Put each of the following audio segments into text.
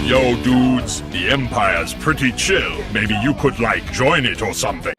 Yo, dudes, the Empire's pretty chill. Maybe you could, like, join it or something.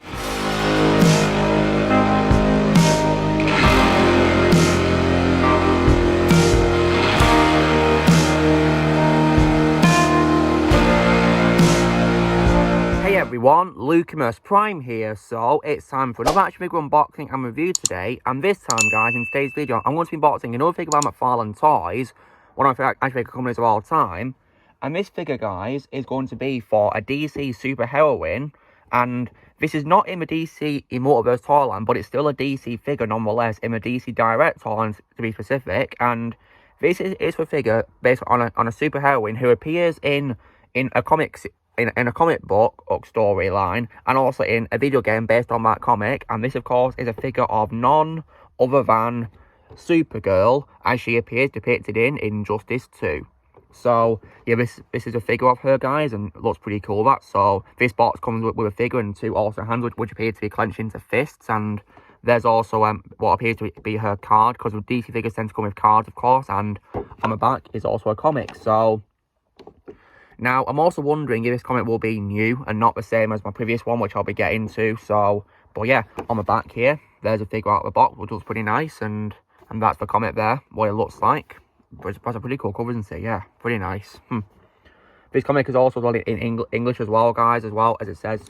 Hey everyone, Lucamus Prime here, so it's time for another action figure unboxing and review today, and this time guys, in today's video, I'm going to be unboxing another figure by McFarlane Toys, one of my favourite action figure companies of all time, and this figure guys, is going to be for a DC superheroine, and this is not in the DC Immortalverse toyline, but it's still a DC figure nonetheless, in the DC Direct toyline to be specific, and this is a figure based on a superheroine who appears in a comic book storyline, and also in a video game based on that comic, and this of course is a figure of none other than Supergirl, as she appears depicted in Injustice 2. So yeah, this is a figure of her guys, and it looks pretty cool that. So this box comes with a figure and two also hands which appear to be clenched into fists, and there's also what appears to be her card, because DC figures tend to come with cards of course, and on the back is also a comic. So now, I'm also wondering if this comic will be new and not the same as my previous one, which I'll be getting to. So, but yeah, on the back here, there's a figure out of the box, which looks pretty nice, and that's the comic there, what it looks like. But it's a pretty cool cover, isn't it? Yeah, pretty nice. This comic is also in English as well, guys, as well as it says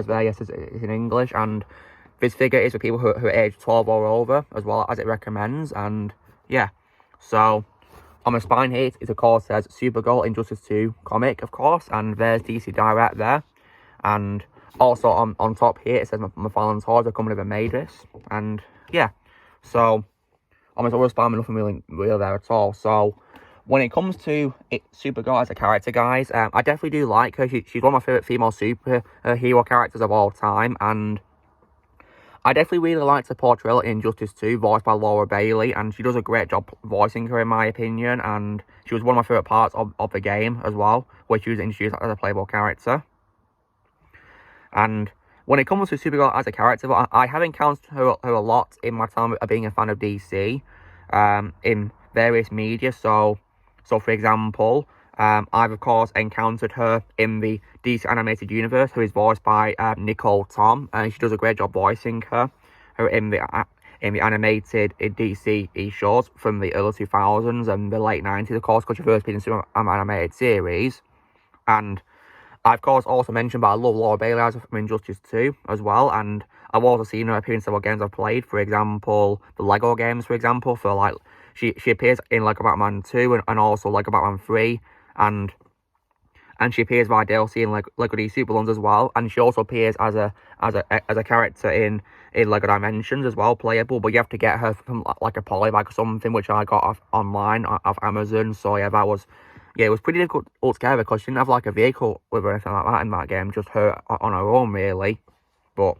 there. Yes, it's in English, and this figure is for people who are aged 12 or over, as well as it recommends, and yeah, so on the spine here, it of course says Supergirl Injustice 2 comic, of course, and there's DC Direct there. And also on top here, it says McFarlane Toys, the company that made this. And yeah, so on the spine, nothing really real there at all. So when it comes to Supergirl as a character, guys, I definitely do like her. She's one of my favourite female superhero characters of all time, and I definitely really liked her portrayal in Injustice 2, voiced by Laura Bailey, and she does a great job voicing her in my opinion, and she was one of my favourite parts of the game as well, where she was introduced as a playable character. And when it comes to Supergirl as a character, I have encountered her a lot in my time of being a fan of DC, in various media. So for example, I've of course encountered her in the DC animated universe, who is voiced by Nicole Tom, and she does a great job voicing her in the animated DC shows from the early 2000s and the late 90s, of course, because she first appeared in some animated series. And I of course also mentioned, but I love Laura Bailey as from Injustice 2 as well, and I've also seen her appear in several games I've played. For example, the Lego games, for example, for like she appears in Lego Batman 2 and also Lego Batman 3. And she appears via DLC in Lego DC Supervillains as well, and she also appears as a character in Lego Dimensions as well, playable. But you have to get her from like a polybag or something, which I got online off Amazon. So yeah, it was pretty difficult altogether, because she didn't have like a vehicle with her or anything like that in that game, just her on her own really. But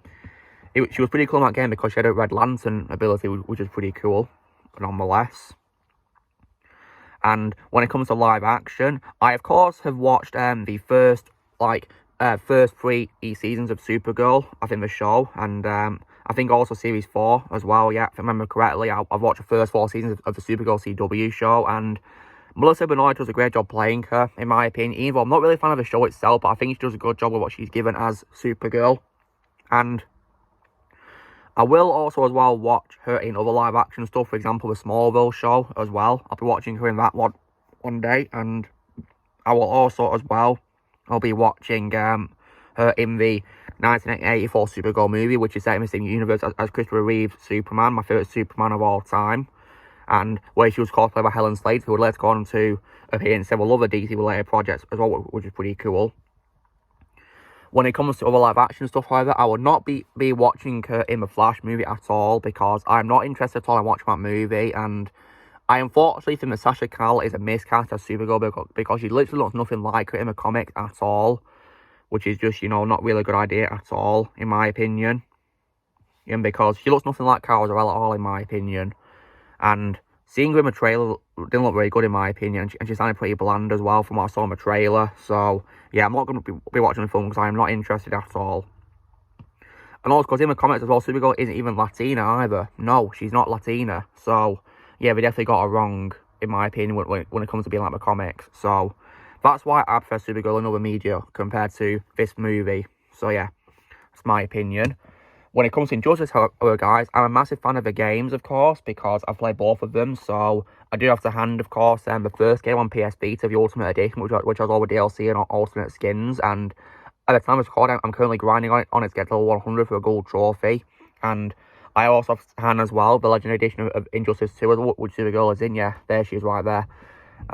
she was pretty cool in that game because she had a Red Lantern ability, which is pretty cool nonetheless. And when it comes to live action, I of course have watched the first 3 seasons of Supergirl, I think, the show, and I think also series 4 as well. Yeah, if I remember correctly, I've watched the first 4 seasons of the Supergirl CW show, and Melissa Benoist does a great job playing her, in my opinion. Even though I'm not really a fan of the show itself, but I think she does a good job with what she's given as Supergirl. And I will also as well watch her in other live action stuff, for example the Smallville show as well. I'll be watching her in that one day, and I will also as well, I'll be watching her in the 1984 Supergirl movie, which is set in the same universe as Christopher Reeve's Superman, my favourite Superman of all time, and where she was cosplayed by Helen Slade, who would later go on to appear in several other DC related projects as well, which is pretty cool. When it comes to other live action stuff, however, I will not be watching her in the Flash movie at all, because I'm not interested at all in watching that movie, and I unfortunately think that Sasha Calle is a miscast as Supergirl, because she literally looks nothing like her in the comic at all, which is just, not really a good idea at all, in my opinion. And because she looks nothing like Kara Zor-El at all, in my opinion. And seeing her in the trailer didn't look very good, in my opinion, and she sounded pretty bland as well from what I saw in the trailer. So yeah, I'm not going to be watching the film because I'm not interested at all. And also because in the comics as well, Supergirl isn't even Latina either. No, she's not Latina. So yeah, they definitely got her wrong, in my opinion, when it comes to being like the comics. So That's why I prefer Supergirl and other media compared to this movie. So yeah, that's my opinion. When it comes to Injustice, however, guys, I'm a massive fan of the games, of course, because I've played both of them. So I do have to hand, of course, the first game on PS Vita, the Ultimate Edition, which has all the DLC and alternate skins. And at the time of recording, I'm currently grinding on it to get to level 100 for a gold trophy. And I also have to hand as well the Legendary Edition of Injustice 2, which Supergirl is in. Yeah, there she is right there.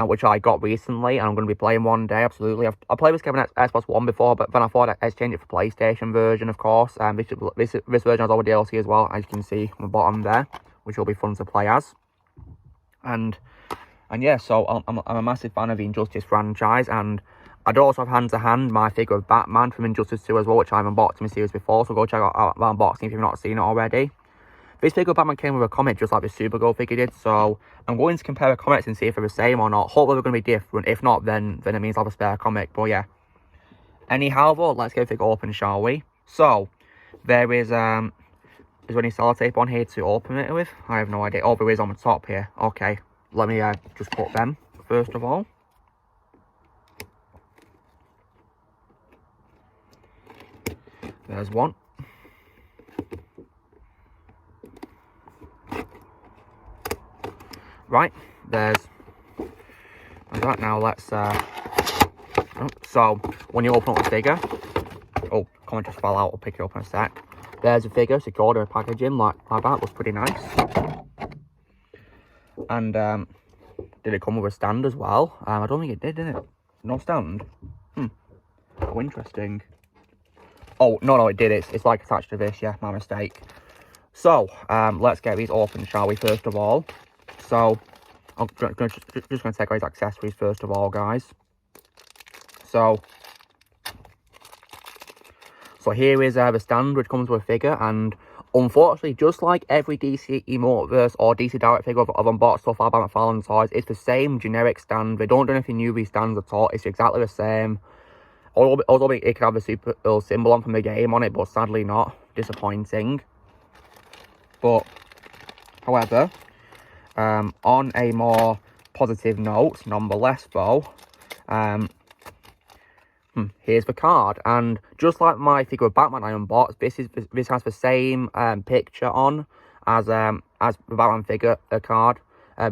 Which I got recently, and I'm going to be playing one day, absolutely. I played this game on Xbox One before, but then I thought I'd exchange it for PlayStation version, of course. This version has all the DLC as well, as you can see on the bottom there, which will be fun to play as. And yeah, so I'm a massive fan of the Injustice franchise, and I do also have hand-to-hand my figure of Batman from Injustice 2 as well, which I've unboxed in the series before, so go check out that unboxing if you've not seen it already. This figure of Batman came with a comic just like the Supergirl figure did, so I'm going to compare the comics and see if they're the same or not. Hopefully they're going to be different. If not, then it means I'll have a spare comic, but yeah. Anyhow, though, let's get the figure open, shall we? So, there is there any sellotape on here to open it with? I have no idea. Oh, there is on the top here. Okay, let me just put them, first of all. There's one. Right, there's that. Now let's so when you open up the figure, oh, comment just fell out, I'll pick it up in a sec. There's a figure secured in a packaging like that. Looks pretty nice. And did it come with a stand as well? I don't think it did it? No stand. Oh, interesting. Oh, no, it did. It's like attached to this. Yeah, my mistake. So let's get these open, shall we, first of all. So, I'm just going to take away his accessories first of all, guys. So here is the stand, which comes with a figure, and unfortunately, just like every DC Emoteverse or DC Direct figure I've unboxed so far by McFarlane Toys, it's the same generic stand. They don't do anything new with these stands at all. It's exactly the same. Although it could have the Supergirl symbol on from the game on it, but sadly not. Disappointing. But, however, on a more positive note, nonetheless, though, here's the card, and just like my figure of Batman I unboxed, this has the same picture on as the Batman figure card,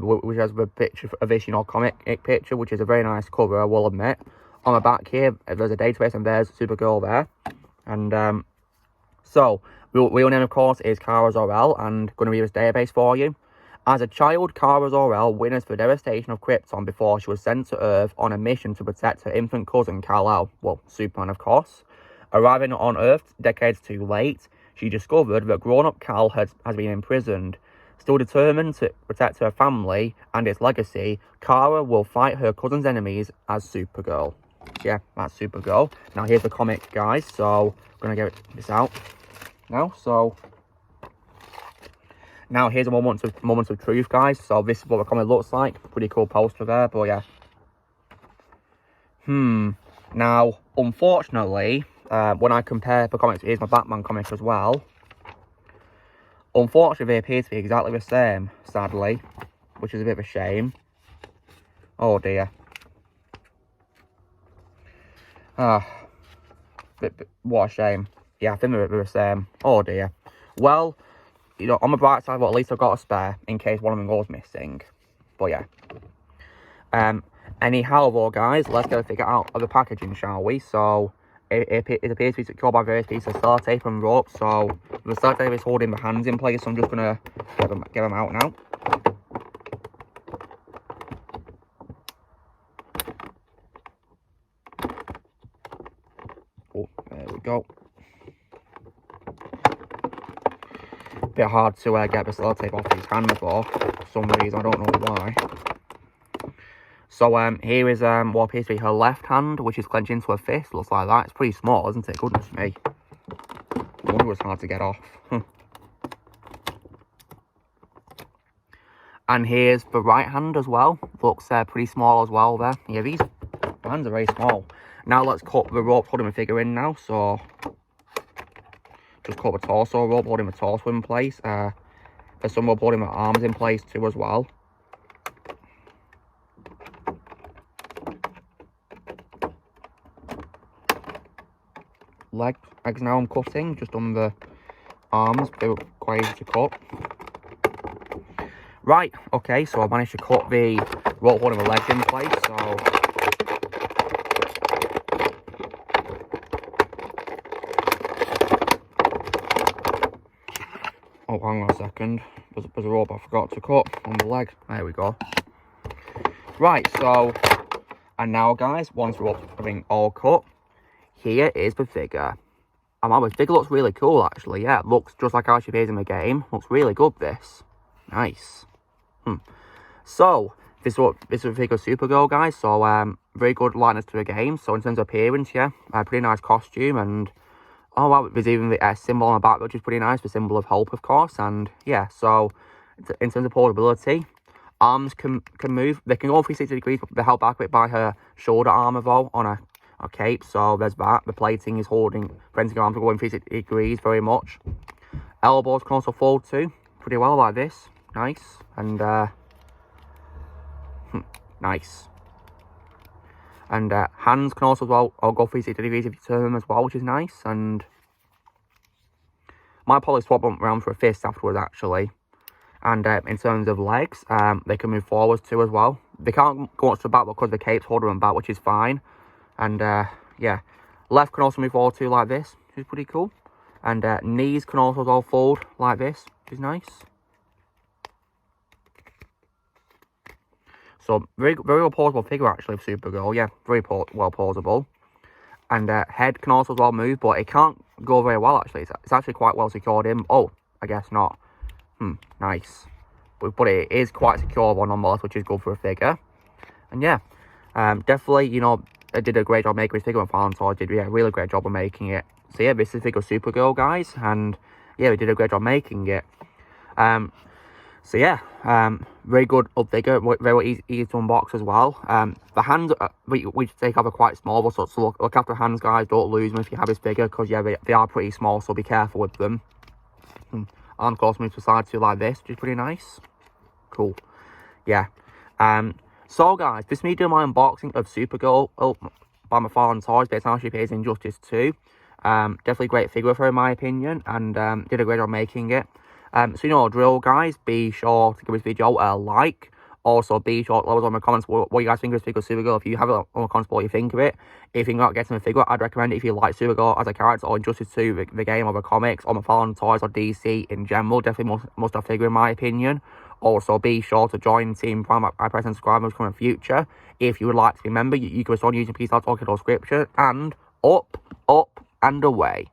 which has the picture of this, comic picture, which is a very nice cover, I will admit. On the back here, there's a database, and there's Supergirl there, and so real name, of course, is Kara Zor-El, and going to read this database for you. As a child, Kara Zor-El witnessed the devastation of Krypton before she was sent to Earth on a mission to protect her infant cousin, Kal-El. Well, Superman, of course. Arriving on Earth decades too late, she discovered that grown-up Kal has been imprisoned. Still determined to protect her family and its legacy, Kara will fight her cousin's enemies as Supergirl. Yeah, that's Supergirl. Now, here's the comic, guys. So, I'm going to get this out now. So, now here's a moment of truth, guys. So this is what the comic looks like. Pretty cool poster there, but yeah. Now, unfortunately, when I compare the comics, here's my Batman comic as well. Unfortunately, they appear to be exactly the same, sadly, which is a bit of a shame. Oh dear. What a shame. Yeah, I think they're the same. Oh dear. Well, on the bright side, well, at least I've got a spare in case one of them goes missing. But yeah. Anyhow, though, guys, let's get a figure out of the packaging, shall we? So, it appears to be secured by various pieces of sellotape and rope. So, the sellotape is holding the hands in place, so I'm just going to get them out now. Oh, there we go. Bit hard to get the sellotape off his hand for some reason, I don't know why. So here is what appears to be her left hand, which is clenched into a fist. Looks like that. It's pretty small, isn't it? Goodness me. I wonder it's hard to get off. And here's the right hand as well. Looks pretty small as well there. Yeah, these hands are very small. Now let's cut the rope holding the figure in now. So just cut the torso rope holding the torso in place. There's some rope holding the arms in place too as well. legs now I'm cutting, just on the arms, they were quite easy to cut. Right, okay, so I managed to cut the rope holding the legs in place, so... Oh, hang on a second. There's a rope I forgot to cut on the leg. There we go. Right, so... And now, guys, once the rope's being all cut, here is the figure. And wow, the figure looks really cool, actually. Yeah, it looks just like how she appears in the game. Looks really good, this. Nice. So, this is a figure of Supergirl, guys. So, very good likeness to the game. So, in terms of appearance, yeah, pretty nice costume. And, oh, wow, there's even the symbol on the back, which is pretty nice. The symbol of hope, of course. And, yeah, so, in terms of portability, arms can move. They can go 360 degrees, but they're held back a bit by her shoulder armor, though, on a cape. So, there's that. The plating is preventing her arms from going 360 degrees very much. Elbows can also fold, too. Pretty well, like this. Nice. And, nice. And hands can also go 360 degrees if you turn them as well, which is nice. And might probably swap them around for a fist afterwards, actually. And in terms of legs, they can move forwards too as well. They can't go much to the back because the cape's holding them back, which is fine. And yeah, left can also move forward too, like this, which is pretty cool. And knees can also go fold like this, which is nice. So, very well posable figure, actually, of Supergirl. Yeah, very well posable. And head can also as well move, but it can't go very well, actually. It's actually quite well secured in. Oh, I guess not. Nice. But it is quite secure one nonetheless, which is good for a figure. And yeah, definitely, you know, I did a great job making this figure, and Valentine did a really great job of making it. So yeah, this is the figure of Supergirl, guys. And yeah, we did a great job making it. So yeah, very good up figure, very easy to unbox as well. The hands, we take off are quite small, so look after hands, guys. Don't lose them if you have this figure, because yeah, they are pretty small, so be careful with them. Arms can also move to the side too, like this, which is pretty nice. Cool. Yeah. So guys, this is me doing my unboxing of Supergirl by McFarlane Toys, based on how she appears in Justice 2. Definitely great figure of her, in my opinion, and did a great job making it. So you know the drill, guys. Be sure to give this video a like. Also, be sure to let us know in the comments what you guys think of this figure of Supergirl. If you have it on the comments, what you think of it. If you're not getting the figure, I'd recommend it if you like Supergirl as a character, or Injustice 2, the game, or the comics, or McFarlane Toys, or DC in general. Definitely must have figure, in my opinion. Also, be sure to join Team Prime by pressing subscribe in the future. If you would like to be a member, you can respond using Peace Out Talking or description. And up, and away.